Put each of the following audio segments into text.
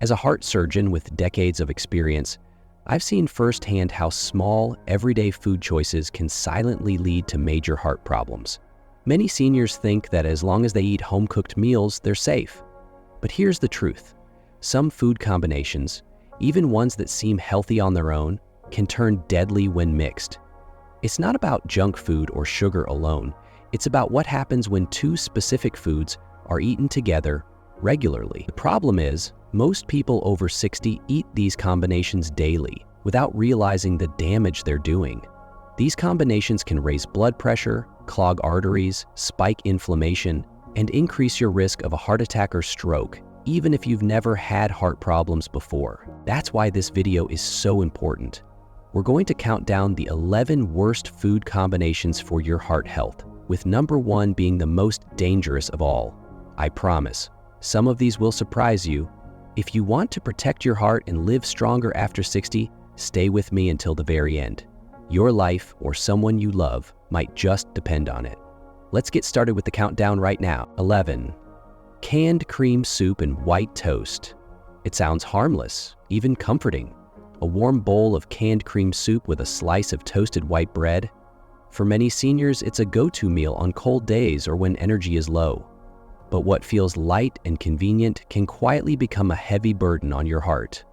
As a heart surgeon with decades of experience, I've seen firsthand how small, everyday food choices can silently lead to major heart problems. Many seniors think that as long as they eat home-cooked meals, they're safe. But here's the truth. Some food combinations, even ones that seem healthy on their own, can turn deadly when mixed. It's not about junk food or sugar alone. It's about what happens when two specific foods are eaten together regularly. The problem is, most people over 60 eat these combinations daily without realizing the damage they're doing. These combinations can raise blood pressure, clog arteries, spike inflammation, and increase your risk of a heart attack or stroke, even if you've never had heart problems before. That's why this video is so important. We're going to count down the 11 worst food combinations for your heart health, with number 1 being the most dangerous of all. I promise, some of these will surprise you. If you want to protect your heart and live stronger after 60, stay with me until the very end. Your life or someone you love might just depend on it. Let's get started with the countdown right now. 11. Canned cream soup and white toast. It sounds harmless, even comforting. A warm bowl of canned cream soup with a slice of toasted white bread. For many seniors, it's a go-to meal on cold days or when energy is low. But what feels light and convenient can quietly become a heavy burden on your heart.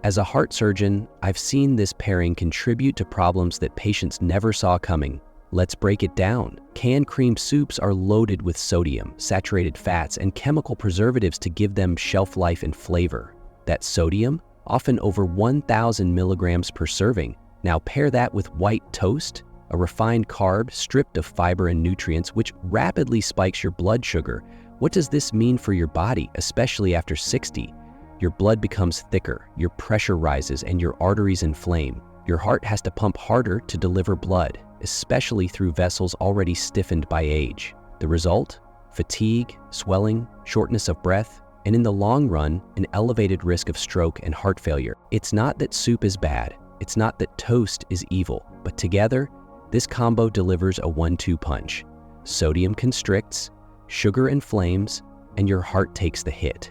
As a heart surgeon, I've seen this pairing contribute to problems that patients never saw coming. Let's break it down. Canned cream soups are loaded with sodium, saturated fats, and chemical preservatives to give them shelf life and flavor. That sodium, often over 1,000 milligrams per serving. Now pair that with white toast, a refined carb stripped of fiber and nutrients, which rapidly spikes your blood sugar. What does this mean for your body, especially after 60? Your blood becomes thicker, your pressure rises, and your arteries inflame. Your heart has to pump harder to deliver blood, especially through vessels already stiffened by age. The result? Fatigue, swelling, shortness of breath, and in the long run, an elevated risk of stroke and heart failure. It's not that soup is bad. It's not that toast is evil. But together, this combo delivers a 1-2 punch. Sodium constricts, sugar inflames, and your heart takes the hit.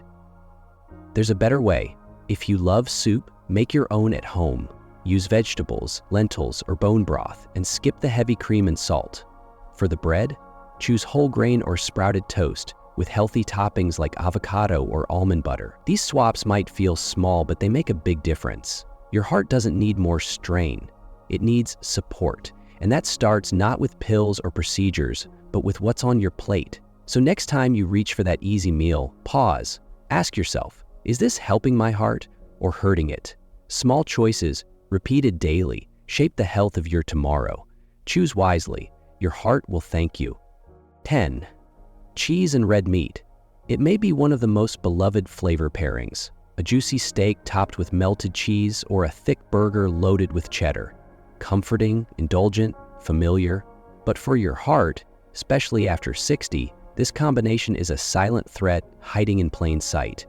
There's a better way. If you love soup, make your own at home. Use vegetables, lentils, or bone broth, and skip the heavy cream and salt. For the bread, choose whole grain or sprouted toast with healthy toppings like avocado or almond butter. These swaps might feel small, but they make a big difference. Your heart doesn't need more strain. It needs support. And that starts not with pills or procedures, but with what's on your plate. So next time you reach for that easy meal, pause. Ask yourself, is this helping my heart or hurting it? Small choices, repeated daily, shape the health of your tomorrow. Choose wisely. Your heart will thank you. 10. Cheese and red meat. It may be one of the most beloved flavor pairings. A juicy steak topped with melted cheese or a thick burger loaded with cheddar. Comforting, indulgent, familiar. But for your heart, especially after 60, this combination is a silent threat hiding in plain sight.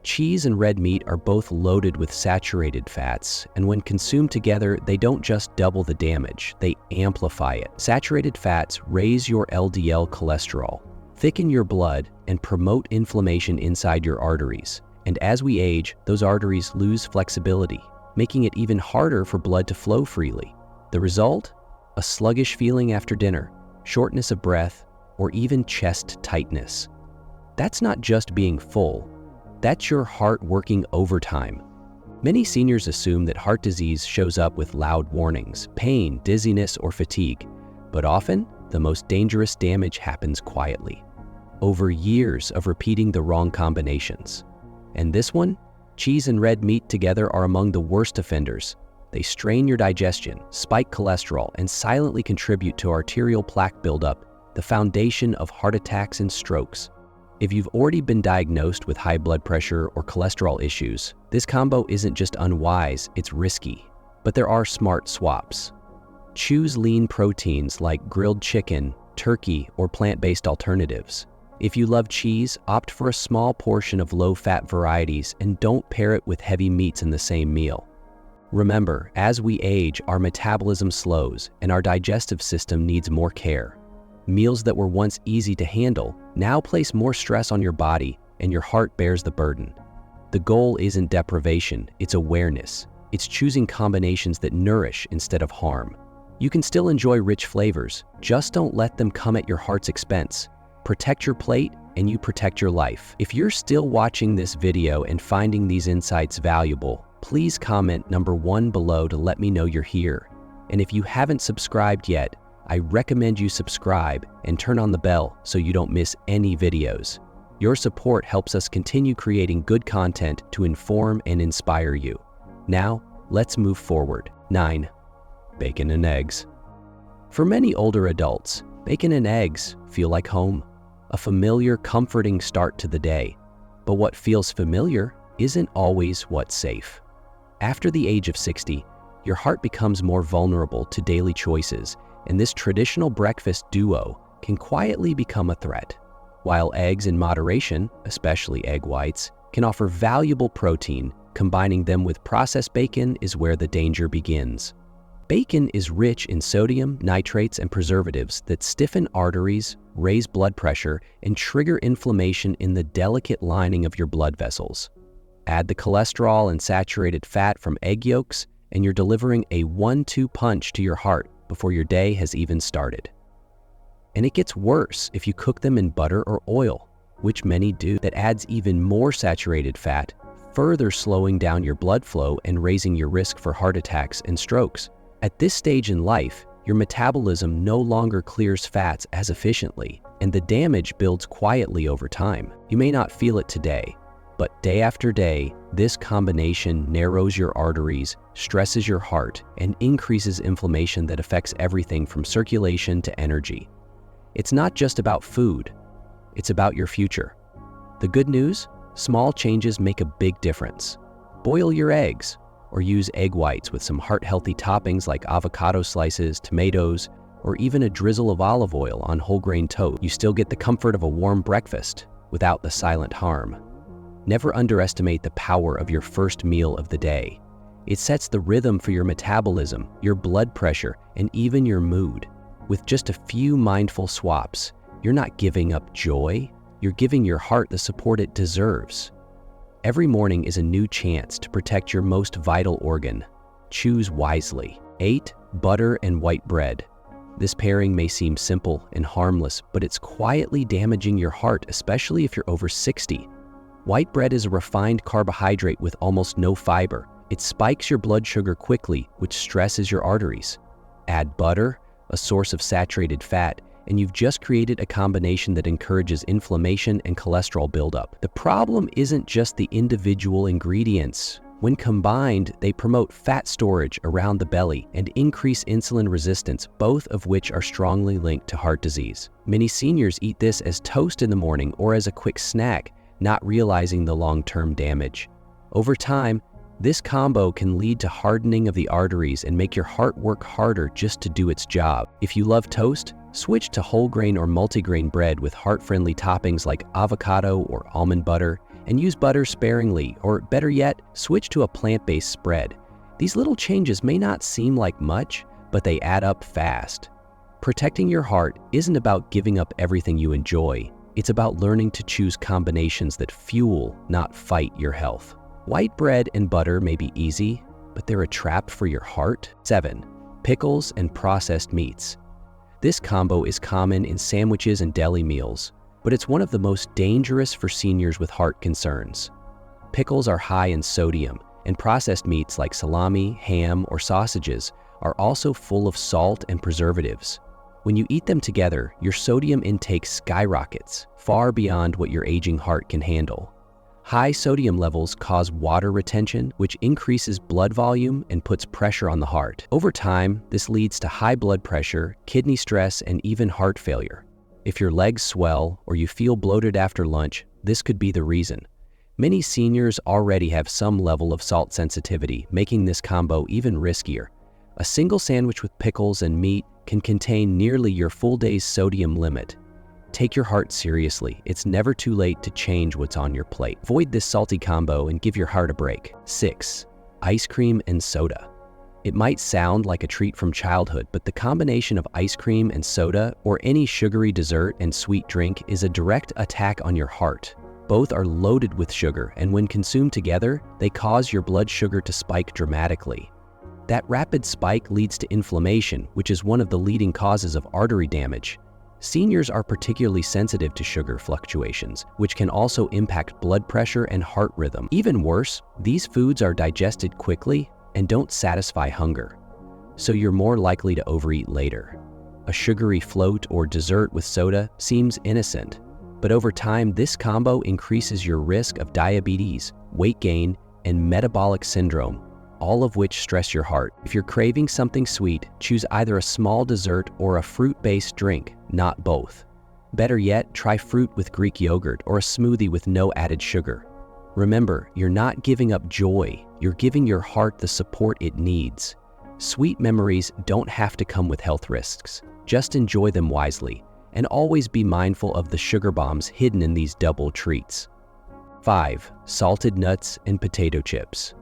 Cheese and red meat are both loaded with saturated fats, and when consumed together, they don't just double the damage, they amplify it. Saturated fats raise your LDL cholesterol, thicken your blood, and promote inflammation inside your arteries. And as we age, those arteries lose flexibility, making it even harder for blood to flow freely. The result? A sluggish feeling after dinner, shortness of breath, or even chest tightness. That's not just being full. That's your heart working overtime. Many seniors assume that heart disease shows up with loud warnings, pain, dizziness, or fatigue. But often, the most dangerous damage happens quietly, over years of repeating the wrong combinations. And this one? Cheese and red meat together are among the worst offenders. They strain your digestion, spike cholesterol, and silently contribute to arterial plaque buildup, the foundation of heart attacks and strokes. If you've already been diagnosed with high blood pressure or cholesterol issues, this combo isn't just unwise, it's risky. But there are smart swaps. Choose lean proteins like grilled chicken, turkey, or plant-based alternatives. If you love cheese, opt for a small portion of low-fat varieties and don't pair it with heavy meats in the same meal. Remember, as we age, our metabolism slows and our digestive system needs more care. Meals that were once easy to handle now place more stress on your body, and your heart bears the burden. The goal isn't deprivation, it's awareness. It's choosing combinations that nourish instead of harm. You can still enjoy rich flavors, just don't let them come at your heart's expense. Protect your plate and you protect your life. If you're still watching this video and finding these insights valuable, please comment number 1 below to let me know you're here. And if you haven't subscribed yet, I recommend you subscribe and turn on the bell so you don't miss any videos. Your support helps us continue creating good content to inform and inspire you. Now, let's move forward. 9. Bacon and eggs. For many older adults, bacon and eggs feel like home, a familiar, comforting start to the day. But what feels familiar isn't always what's safe. After the age of 60, your heart becomes more vulnerable to daily choices, and this traditional breakfast duo can quietly become a threat. While eggs in moderation, especially egg whites, can offer valuable protein, combining them with processed bacon is where the danger begins. Bacon is rich in sodium, nitrates, and preservatives that stiffen arteries, raise blood pressure, and trigger inflammation in the delicate lining of your blood vessels. Add the cholesterol and saturated fat from egg yolks, and you're delivering a 1-2 punch to your heart before your day has even started. And it gets worse if you cook them in butter or oil, which many do. That adds even more saturated fat, further slowing down your blood flow and raising your risk for heart attacks and strokes. At this stage in life, your metabolism no longer clears fats as efficiently, and the damage builds quietly over time. You may not feel it today, but day after day, this combination narrows your arteries, stresses your heart, and increases inflammation that affects everything from circulation to energy. It's not just about food, it's about your future. The good news? Small changes make a big difference. Boil your eggs, or use egg whites with some heart-healthy toppings like avocado slices, tomatoes, or even a drizzle of olive oil on whole grain toast. You still get the comfort of a warm breakfast without the silent harm. Never underestimate the power of your first meal of the day. It sets the rhythm for your metabolism, your blood pressure, and even your mood. With just a few mindful swaps, you're not giving up joy, you're giving your heart the support it deserves. Every morning is a new chance to protect your most vital organ. Choose wisely. 8. Butter and white bread. This pairing may seem simple and harmless, but it's quietly damaging your heart, especially if you're over 60. White bread is a refined carbohydrate with almost no fiber. It spikes your blood sugar quickly, which stresses your arteries. Add butter, a source of saturated fat, and you've just created a combination that encourages inflammation and cholesterol buildup. The problem isn't just the individual ingredients. When combined, they promote fat storage around the belly and increase insulin resistance, both of which are strongly linked to heart disease. Many seniors eat this as toast in the morning or as a quick snack, not realizing the long-term damage. Over time, this combo can lead to hardening of the arteries and make your heart work harder just to do its job. If you love toast, switch to whole grain or multigrain bread with heart-friendly toppings like avocado or almond butter, and use butter sparingly, or better yet, switch to a plant-based spread. These little changes may not seem like much, but they add up fast. Protecting your heart isn't about giving up everything you enjoy. It's about learning to choose combinations that fuel, not fight your health. White bread and butter may be easy, but they're a trap for your heart. 7. Pickles and processed meats. This combo is common in sandwiches and deli meals, but it's one of the most dangerous for seniors with heart concerns. Pickles are high in sodium, and processed meats like salami, ham, or sausages are also full of salt and preservatives. When you eat them together, your sodium intake skyrockets, far beyond what your aging heart can handle. High sodium levels cause water retention, which increases blood volume and puts pressure on the heart. Over time, this leads to high blood pressure, kidney stress, and even heart failure. If your legs swell or you feel bloated after lunch, this could be the reason. Many seniors already have some level of salt sensitivity, making this combo even riskier. A single sandwich with pickles and meat can contain nearly your full day's sodium limit. Take your heart seriously. It's never too late to change what's on your plate. Avoid this salty combo and give your heart a break. 6. Ice cream and soda. It might sound like a treat from childhood, but the combination of ice cream and soda, or any sugary dessert and sweet drink, is a direct attack on your heart. Both are loaded with sugar, and when consumed together, they cause your blood sugar to spike dramatically. That rapid spike leads to inflammation, which is one of the leading causes of artery damage. Seniors are particularly sensitive to sugar fluctuations, which can also impact blood pressure and heart rhythm. Even worse, these foods are digested quickly and don't satisfy hunger, so you're more likely to overeat later. A sugary float or dessert with soda seems innocent, but over time, this combo increases your risk of diabetes, weight gain, and metabolic syndrome, all of which stress your heart. If you're craving something sweet, choose either a small dessert or a fruit-based drink, not both. Better yet, try fruit with Greek yogurt or a smoothie with no added sugar. Remember, you're not giving up joy, you're giving your heart the support it needs. Sweet memories don't have to come with health risks. Just enjoy them wisely, and always be mindful of the sugar bombs hidden in these double treats. 5. Salted nuts and potato chips.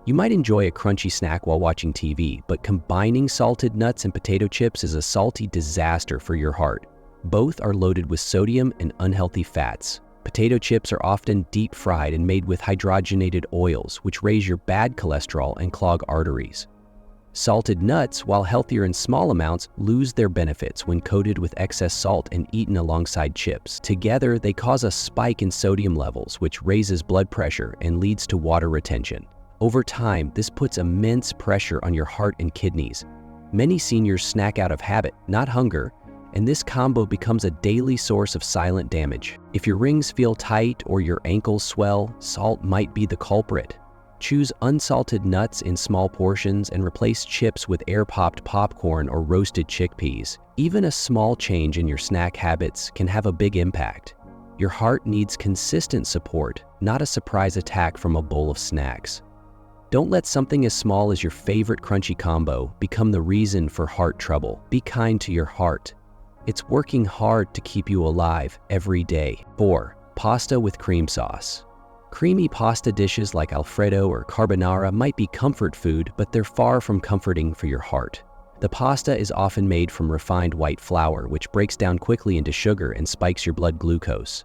You might enjoy a crunchy snack while watching TV, but combining salted nuts and potato chips is a salty disaster for your heart. Both are loaded with sodium and unhealthy fats. Potato chips are often deep fried and made with hydrogenated oils, which raise your bad cholesterol and clog arteries. Salted nuts, while healthier in small amounts, lose their benefits when coated with excess salt and eaten alongside chips. Together, they cause a spike in sodium levels, which raises blood pressure and leads to water retention. Over time, this puts immense pressure on your heart and kidneys. Many seniors snack out of habit, not hunger, and this combo becomes a daily source of silent damage. If your rings feel tight or your ankles swell, salt might be the culprit. Choose unsalted nuts in small portions and replace chips with air-popped popcorn or roasted chickpeas. Even a small change in your snack habits can have a big impact. Your heart needs consistent support, not a surprise attack from a bowl of snacks. Don't let something as small as your favorite crunchy combo become the reason for heart trouble. Be kind to your heart. It's working hard to keep you alive every day. 4. Pasta with cream sauce. Creamy pasta dishes like Alfredo or carbonara might be comfort food, but they're far from comforting for your heart. The pasta is often made from refined white flour, which breaks down quickly into sugar and spikes your blood glucose.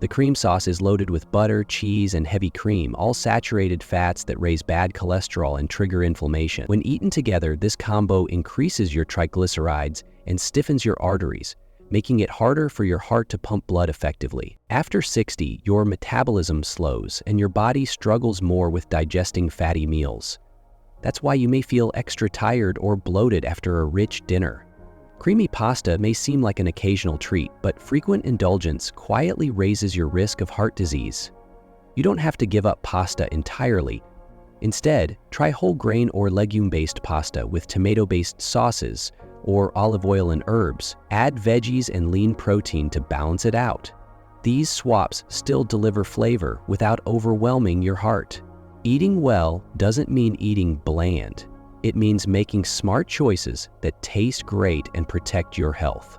The cream sauce is loaded with butter, cheese, and heavy cream, all saturated fats that raise bad cholesterol and trigger inflammation. When eaten together, this combo increases your triglycerides and stiffens your arteries, making it harder for your heart to pump blood effectively. After 60, your metabolism slows and your body struggles more with digesting fatty meals. That's why you may feel extra tired or bloated after a rich dinner. Creamy pasta may seem like an occasional treat, but frequent indulgence quietly raises your risk of heart disease. You don't have to give up pasta entirely. Instead, try whole grain or legume-based pasta with tomato-based sauces or olive oil and herbs. Add veggies and lean protein to balance it out. These swaps still deliver flavor without overwhelming your heart. Eating well doesn't mean eating bland. It means making smart choices that taste great and protect your health.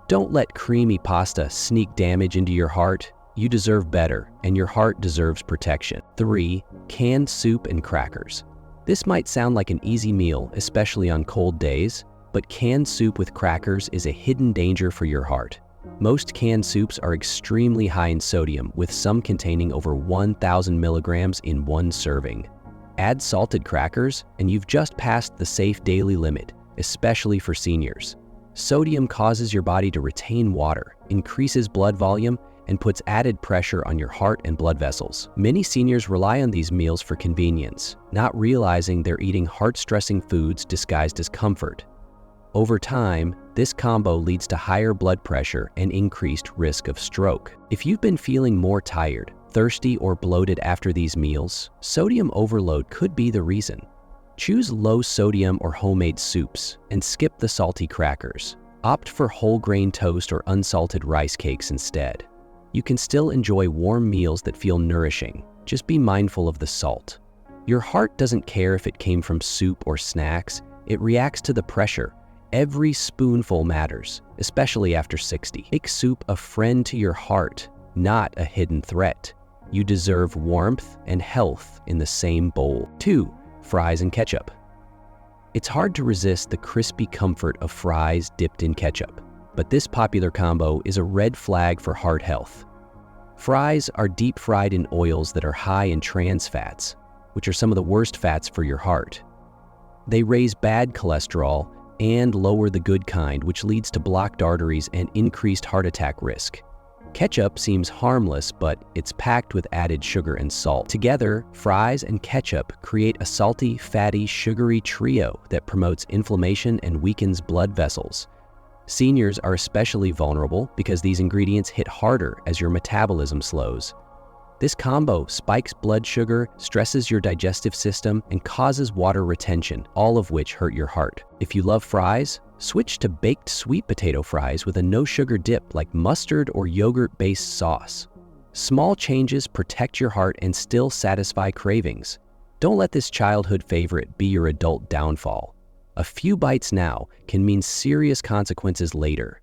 Don't let creamy pasta sneak damage into your heart. You deserve better, and your heart deserves protection. 3. Canned soup and crackers. This might sound like an easy meal, especially on cold days, but canned soup with crackers is a hidden danger for your heart. Most canned soups are extremely high in sodium, with some containing over 1,000 milligrams in one serving. Add salted crackers, and you've just passed the safe daily limit, especially for seniors. Sodium causes your body to retain water, increases blood volume, and puts added pressure on your heart and blood vessels. Many seniors rely on these meals for convenience, not realizing they're eating heart-stressing foods disguised as comfort. Over time, this combo leads to higher blood pressure and increased risk of stroke. If you've been feeling more tired, thirsty, or bloated after these meals, sodium overload could be the reason. Choose low sodium or homemade soups and skip the salty crackers. Opt for whole grain toast or unsalted rice cakes instead. You can still enjoy warm meals that feel nourishing. Just be mindful of the salt. Your heart doesn't care if it came from soup or snacks. It reacts to the pressure. Every spoonful matters, especially after 60. Make soup a friend to your heart, not a hidden threat. You deserve warmth and health in the same bowl. 2. Fries and ketchup. It's hard to resist the crispy comfort of fries dipped in ketchup, but this popular combo is a red flag for heart health. Fries are deep fried in oils that are high in trans fats, which are some of the worst fats for your heart. They raise bad cholesterol and lower the good kind, which leads to blocked arteries and increased heart attack risk. Ketchup seems harmless, but it's packed with added sugar and salt. Together, fries and ketchup create a salty, fatty, sugary trio that promotes inflammation and weakens blood vessels. Seniors are especially vulnerable because these ingredients hit harder as your metabolism slows. This combo spikes blood sugar, stresses your digestive system, and causes water retention, all of which hurt your heart. If you love fries, switch to baked sweet potato fries with a no-sugar dip like mustard or yogurt-based sauce. Small changes protect your heart and still satisfy cravings. Don't let this childhood favorite be your adult downfall. A few bites now can mean serious consequences later.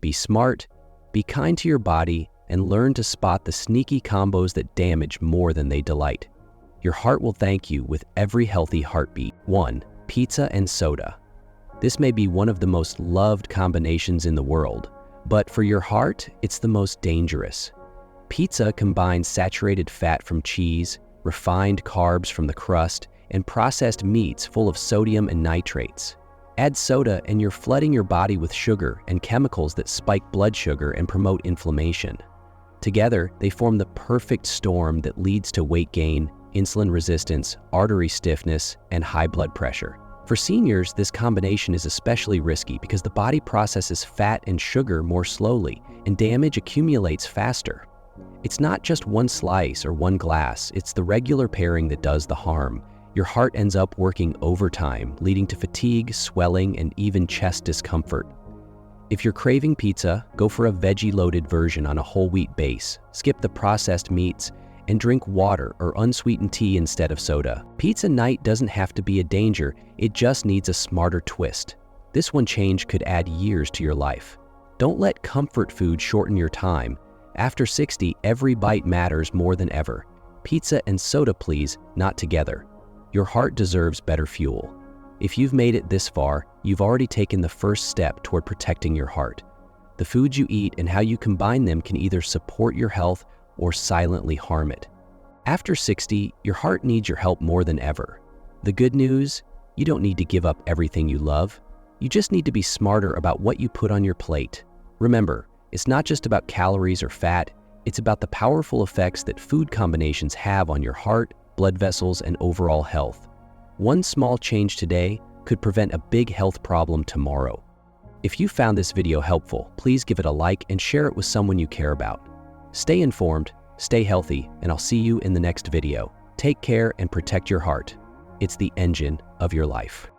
Be smart, be kind to your body, and learn to spot the sneaky combos that damage more than they delight. Your heart will thank you with every healthy heartbeat. 1. Pizza and soda. This may be one of the most loved combinations in the world, but for your heart, it's the most dangerous. Pizza combines saturated fat from cheese, refined carbs from the crust, and processed meats full of sodium and nitrates. Add soda and you're flooding your body with sugar and chemicals that spike blood sugar and promote inflammation. Together, they form the perfect storm that leads to weight gain, insulin resistance, artery stiffness, and high blood pressure. For seniors, this combination is especially risky because the body processes fat and sugar more slowly, and damage accumulates faster. It's not just one slice or one glass, it's the regular pairing that does the harm. Your heart ends up working overtime, leading to fatigue, swelling, and even chest discomfort. If you're craving pizza, go for a veggie-loaded version on a whole wheat base, skip the processed meats, and drink water or unsweetened tea instead of soda. Pizza night doesn't have to be a danger, it just needs a smarter twist. This one change could add years to your life. Don't let comfort food shorten your time. After 60, every bite matters more than ever. Pizza and soda, please, not together. Your heart deserves better fuel. If you've made it this far, you've already taken the first step toward protecting your heart. The foods you eat and how you combine them can either support your health or silently harm it. After 60, your heart needs your help more than ever. The good news, you don't need to give up everything you love. You just need to be smarter about what you put on your plate. Remember, it's not just about calories or fat, it's about the powerful effects that food combinations have on your heart, blood vessels, and overall health. One small change today could prevent a big health problem tomorrow. If you found this video helpful, please give it a like and share it with someone you care about. Stay informed, stay healthy, and I'll see you in the next video. Take care and protect your heart. It's the engine of your life.